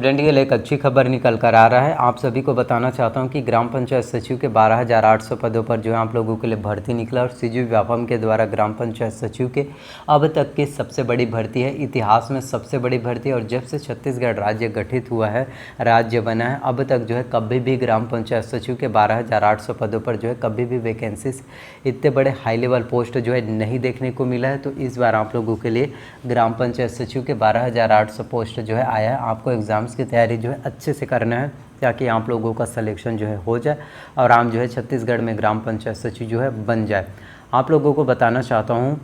Student के लिए एक अच्छी खबर निकल कर आ रहा है। आप सभी को बताना चाहता हूं कि ग्राम पंचायत सचिव के 12,800 पदों पर जो है आप लोगों के लिए भर्ती निकला और सीजी व्यापम के द्वारा ग्राम पंचायत सचिव के अब तक की सबसे बड़ी भर्ती है, इतिहास में सबसे बड़ी भर्ती। और जब से छत्तीसगढ़ राज्य गठित हुआ है, राज्य बना है, अब तक जो है कभी भी ग्राम पंचायत सचिव के 12,800 पदों पर जो है कभी भी वैकेंसीज इतने बड़े हाई लेवल पोस्ट जो है नहीं देखने को मिला है। तो इस बार आप लोगों के लिए ग्राम पंचायत सचिव के 12,800 पोस्ट जो है आया है। आपको एग्ज़ाम्स की तैयारी जो है अच्छे से करना है ताकि आप लोगों का सिलेक्शन जो है हो जाए और आप जो है छत्तीसगढ़ में ग्राम पंचायत सचिव जो है बन जाए। आप लोगों को बताना चाहता हूँ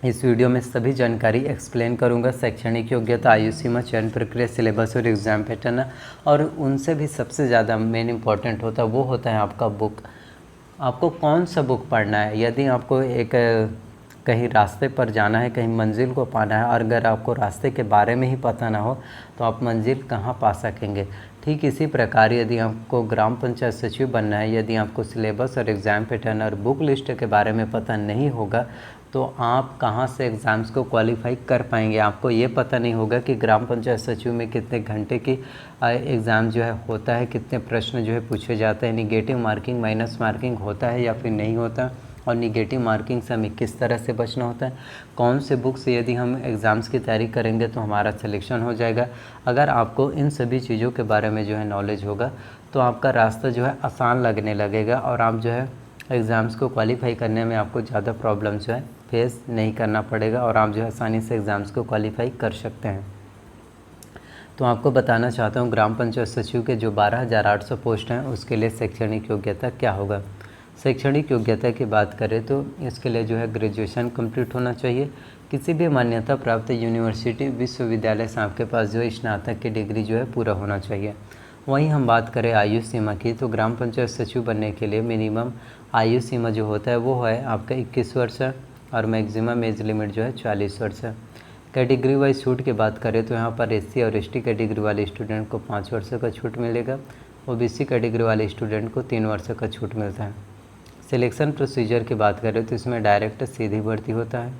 इस वीडियो में सभी जानकारी एक्सप्लेन करूंगा। शैक्षणिक योग्यता, आयु सीमा, चयन प्रक्रिया, सिलेबस और एग्ज़ाम पैटर्न, और उनसे भी सबसे ज़्यादा मेन इंपॉर्टेंट होता है वो होता है आपका बुक। आपको कौन सा बुक पढ़ना है। यदि आपको एक कहीं रास्ते पर जाना है, कहीं मंजिल को पाना है और अगर आपको रास्ते के बारे में ही पता ना हो तो आप मंजिल कहाँ पा सकेंगे। ठीक इसी प्रकार यदि आपको ग्राम पंचायत सचिव बनना है, यदि आपको सिलेबस और एग्ज़ाम पैटर्न और बुक लिस्ट के बारे में पता नहीं होगा तो आप कहाँ से एग्ज़ाम्स को क्वालिफाई कर पाएंगे। आपको ये पता नहीं होगा कि ग्राम पंचायत सचिव में कितने घंटे की एग्ज़ाम जो है होता है, कितने प्रश्न जो है पूछे जाते हैं, निगेटिव मार्किंग माइनस मार्किंग होता है या फिर नहीं होता, और निगेटिव मार्किंग से हमें किस तरह से बचना होता है, कौन से बुक से यदि हम एग्ज़ाम्स की तैयारी करेंगे तो हमारा सिलेक्शन हो जाएगा। अगर आपको इन सभी चीज़ों के बारे में जो है नॉलेज होगा तो आपका रास्ता जो है आसान लगने लगेगा और आप जो है एग्ज़ाम्स को क्वालिफाई करने में आपको ज़्यादा प्रॉब्लम जो है फेस नहीं करना पड़ेगा और आप जो है आसानी से एग्ज़ाम्स को क्वालिफाई कर सकते हैं। तो आपको बताना चाहता हूँ ग्राम पंचायत सचिव के जो 12,800 पोस्ट हैं उसके लिए शैक्षणिक योग्यता क्या होगा। शैक्षणिक योग्यता की बात करें तो इसके लिए जो है ग्रेजुएशन कंप्लीट होना चाहिए। किसी भी मान्यता प्राप्त यूनिवर्सिटी विश्वविद्यालय से आपके पास जो है स्नातक की डिग्री जो है पूरा होना चाहिए। वहीं हम बात करें आयु सीमा की तो ग्राम पंचायत सचिव बनने के लिए मिनिमम आयु सीमा जो होता है वो है आपका 21 वर्ष है और मैक्सिमम एज लिमिट जो है 40 वर्ष है। कैटेगरी वाइज छूट की बात करें तो यहाँ पर एससी और एसटी कैटेगरी वाले स्टूडेंट को 5 वर्ष का छूट मिलेगा, ओबीसी कैटेगरी वाले स्टूडेंट को 3 वर्ष का छूट मिलता है। सिलेक्शन प्रोसीजर की बात करें तो इसमें डायरेक्ट सीधी भर्ती होता है।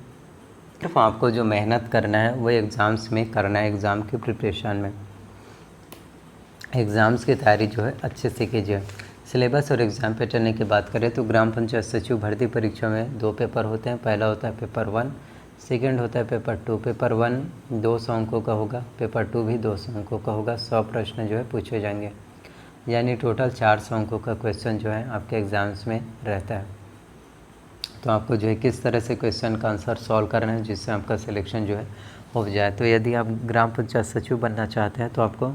सिर्फ आपको जो मेहनत करना है वो एग्ज़ाम्स में करना है, एग्ज़ाम की प्रिपरेशन में, एग्ज़ाम्स की तैयारी जो है अच्छे से कीजिए। सिलेबस और एग्ज़ाम पैटर्न की बात करें तो ग्राम पंचायत सचिव भर्ती परीक्षा में 2 पेपर होते हैं। पहला होता है पेपर 1, सेकेंड होता है पेपर 2। पेपर 1 200 अंकों का होगा, पेपर 2 भी 200 अंकों का होगा। 100 प्रश्न जो है पूछे जाएंगे, यानी टोटल 400 अंकों का क्वेश्चन जो है आपके एग्ज़ाम्स में रहता है। तो आपको जो है किस तरह से क्वेश्चन का आंसर सॉल्व करना है जिससे आपका सिलेक्शन जो है हो जाए। तो यदि आप ग्राम पंचायत सचिव बनना चाहते हैं तो आपको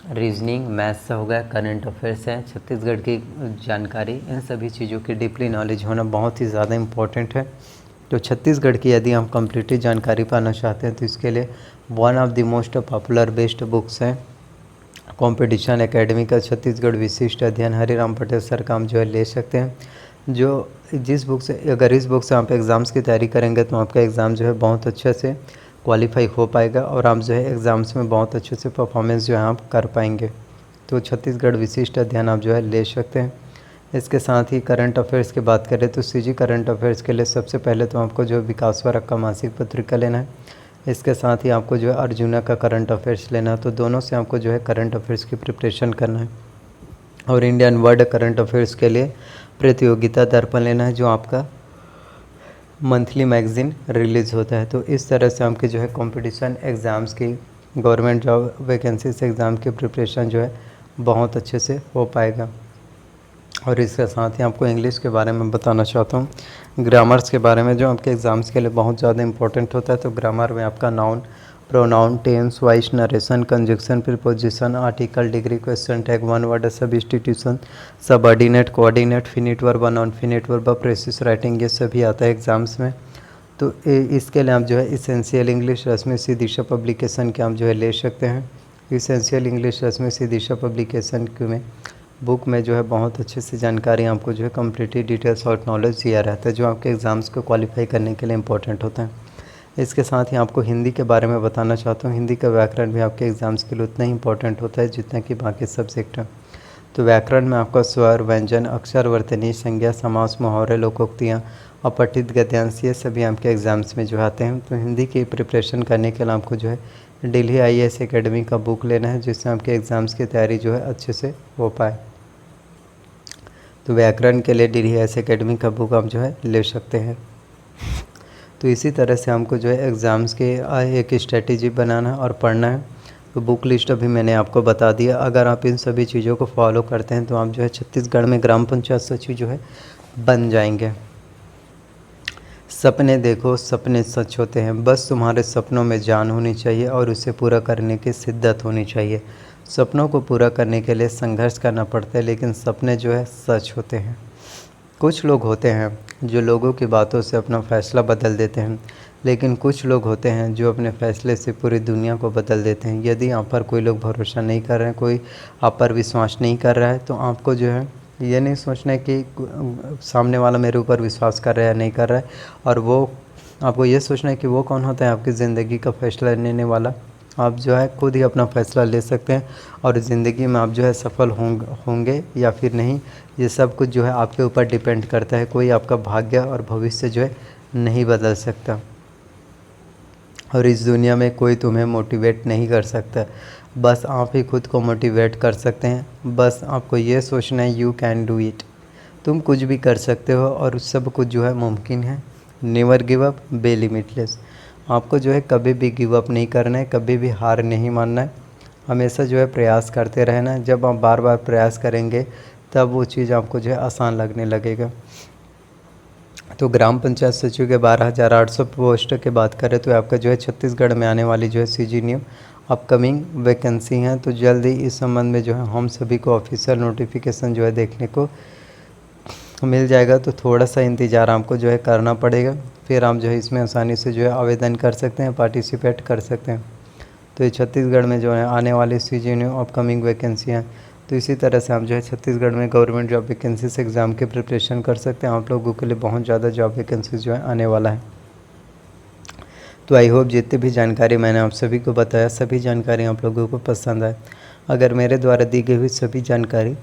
रीजनिंग, मैथ्स से होगा, करंट अफेयर्स है, छत्तीसगढ़ की जानकारी, इन सभी चीज़ों की डीपली नॉलेज होना बहुत ही ज़्यादा इम्पोर्टेंट है। तो छत्तीसगढ़ की यदि हम कम्प्लीटली जानकारी पाना चाहते हैं तो इसके लिए one of the most popular best books है कंपटीशन एकेडमी का छत्तीसगढ़ विशिष्ट अध्ययन, हरिराम पटेल सर का हम जो है ले सकते हैं। जो जिस बुक से अगर इस बुक से आप एग्ज़ाम्स की तैयारी करेंगे तो आपका एग्ज़ाम जो है बहुत अच्छे से क्वालिफाई हो पाएगा और आप जो है एग्ज़ाम्स में बहुत अच्छे से परफॉर्मेंस जो है आप कर पाएंगे। तो छत्तीसगढ़ विशिष्ट अध्ययन आप जो है ले सकते हैं। इसके साथ ही करंट अफेयर्स की बात करें तो सीजी करंट अफेयर्स के लिए सबसे पहले तो आपको जो विकास वर्ग का मासिक पत्रिका लेना है। इसके साथ ही आपको जो है अर्जुना का करंट अफेयर्स लेना है। तो दोनों से आपको जो है करंट अफेयर्स की प्रिपरेशन करना है। और इंडियन वर्ल्ड करंट अफेयर्स के लिए प्रतियोगिता दर्पण लेना है जो आपका मंथली मैगज़ीन रिलीज़ होता है। तो इस तरह से आपके जो है कंपटीशन एग्ज़ाम्स की, गवर्नमेंट जॉब वैकेंसीज एग्ज़ाम की प्रिपरेशन जो है बहुत अच्छे से हो पाएगा। और इसके साथ ही आपको इंग्लिश के बारे में बताना चाहता हूँ, ग्रामर्स के बारे में जो आपके एग्ज़ाम्स के लिए बहुत ज़्यादा इंपॉर्टेंट होता है। तो ग्रामर में आपका noun, pronoun, tense, voice, narration, conjunction, preposition, article, degree, question tag, one word, substitution, subordinate, coordinate, finite verb, non finite verb, precis writing, ये सभी आता है एग्ज़ाम्स में। तो इसके लिए आप जो है इसेंशियल इंग्लिश रश्मि सी दिशा पब्लिकेशन के आप जो है ले सकते हैं। इसेंशियल इंग्लिश रश्मि सी दिशा पब्लिकेशन में बुक में जो है बहुत अच्छे से जानकारी आपको जो है कम्प्लीटली डिटेल्स और नॉलेज दिया रहता है जो आपके एग्ज़ाम्स को क्वालिफाई करने के लिए इंपॉर्टेंट होता है। इसके साथ ही आपको हिंदी के बारे में बताना चाहता हूँ। हिंदी का व्याकरण भी आपके एग्ज़ाम्स के लिए उतना ही इंपॉर्टेंट होता है जितना कि बाकी सब्जेक्ट है। तो व्याकरण में आपका स्वर, व्यंजन, अक्षर, वर्तनी, संज्ञा, समास, मुहावरे, लोकोक्तियाँ, अपठित गद्यांश, ये सभी आपके एग्ज़ाम्स में जो आते हैं। तो हिंदी की प्रिपरेशन करने के लिए आपको जो है दिल्ली IAS एकेडमी का बुक लेना है, जिससे आपके एग्ज़ाम्स की तैयारी जो है अच्छे से हो पाए। तो व्याकरण के लिए दिल्ली IAS एकेडमी का बुक आप जो है ले सकते हैं। तो इसी तरह से हमको जो है एग्ज़ाम्स के एक स्ट्रेटेजी बनाना और पढ़ना है। तो बुक लिस्ट अभी मैंने आपको बता दिया। अगर आप इन सभी चीज़ों को फॉलो करते हैं तो आप जो है छत्तीसगढ़ में ग्राम पंचायत सचिव जो है बन जाएंगे। सपने देखो, सपने सच होते हैं, बस तुम्हारे सपनों में जान होनी चाहिए और उसे पूरा करने की शिद्दत होनी चाहिए। सपनों को पूरा करने के लिए संघर्ष करना पड़ता है, लेकिन सपने जो है सच होते हैं। कुछ लोग होते हैं जो लोगों की बातों से अपना फ़ैसला बदल देते हैं, लेकिन कुछ लोग होते हैं जो अपने फ़ैसले से पूरी दुनिया को बदल देते हैं। यदि आप पर कोई लोग भरोसा नहीं कर रहे हैं, कोई आप पर विश्वास नहीं कर रहा है, तो आपको जो है ये नहीं सोचना है कि सामने वाला मेरे ऊपर विश्वास कर रहा है या नहीं कर रहा है, और वो आपको ये सोचना है कि वो कौन होता है आपकी ज़िंदगी का फ़ैसला लेने वाला। आप जो है खुद ही अपना फ़ैसला ले सकते हैं, और ज़िंदगी में आप जो है सफल होंगे या फिर नहीं, ये सब कुछ जो है आपके ऊपर डिपेंड करता है। कोई आपका भाग्य और भविष्य जो है नहीं बदल सकता, और इस दुनिया में कोई तुम्हें मोटिवेट नहीं कर सकता, बस आप ही खुद को मोटिवेट कर सकते हैं। बस आपको ये सोचना है यू कैन डू इट, तुम कुछ भी कर सकते हो और सब कुछ जो है मुमकिन है। Never give up, be limitless. आपको जो है कभी भी गिव अप नहीं करना है, कभी भी हार नहीं मानना है, हमेशा जो है प्रयास करते रहना है। जब आप बार बार प्रयास करेंगे तब वो चीज़ आपको जो है आसान लगने लगेगा। तो ग्राम पंचायत सचिव के 12,800 पोस्ट की बात करें तो आपका जो है छत्तीसगढ़ में आने वाली जो है CG न्यू अपकमिंग वैकेंसी हैं। तो जल्द ही इस संबंध में जो है हम सभी को ऑफिशियल नोटिफिकेशन जो है देखने को मिल जाएगा। तो थोड़ा सा इंतज़ार आपको जो है करना पड़ेगा, फिर आप जो है इसमें आसानी से जो है आवेदन कर सकते हैं, पार्टिसिपेट कर सकते हैं। तो ये छत्तीसगढ़ में जो है आने वाली CG न्यू अपकमिंग वैकेंसी हैं। तो इसी तरह से आप जो है छत्तीसगढ़ में गवर्नमेंट जॉब वैकेंसी से एग्ज़ाम की प्रिपरेशन कर सकते हैं। आप लोगों के लिए बहुत ज़्यादा जॉब वैकेंसीज जो है आने वाला है। तो आई होप जितनी भी जानकारी मैंने आप सभी को बताया, सभी जानकारी आप लोगों को पसंद आए। अगर मेरे द्वारा दी गई हुई सभी जानकारी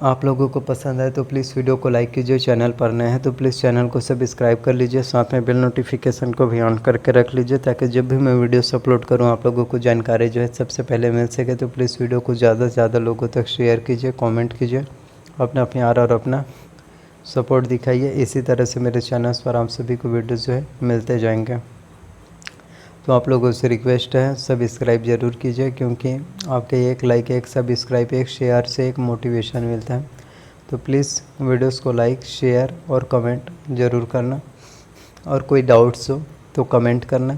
आप लोगों को पसंद आए तो प्लीज़ वीडियो को लाइक कीजिए। चैनल पर नए हैं तो प्लीज़ चैनल को सब्सक्राइब कर लीजिए, साथ में बेल नोटिफिकेशन को भी ऑन करके रख लीजिए, ताकि जब भी मैं वीडियोस अपलोड करूं आप लोगों को जानकारी जो है सबसे पहले मिल सके। तो प्लीज़ वीडियो को ज़्यादा से ज़्यादा लोगों तक शेयर कीजिए, कमेंट कीजिए, अपना प्यार और अपना सपोर्ट दिखाइए। इसी तरह से मेरे चैनल्स पर आप सभी को वीडियोज़ जो है मिलते जाएँगे। तो आप लोगों से रिक्वेस्ट है सब्सक्राइब ज़रूर कीजिए, क्योंकि आपके एक लाइक, एक सब्सक्राइब, एक शेयर से एक मोटिवेशन मिलता है। तो प्लीज़ वीडियोस को लाइक, शेयर और कमेंट ज़रूर करना, और कोई डाउट्स हो तो कमेंट करना,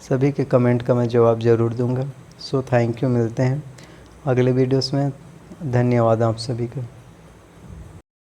सभी के कमेंट का मैं जवाब ज़रूर दूंगा। सो थैंक यू, मिलते हैं अगले वीडियोस में। धन्यवाद आप सभी का।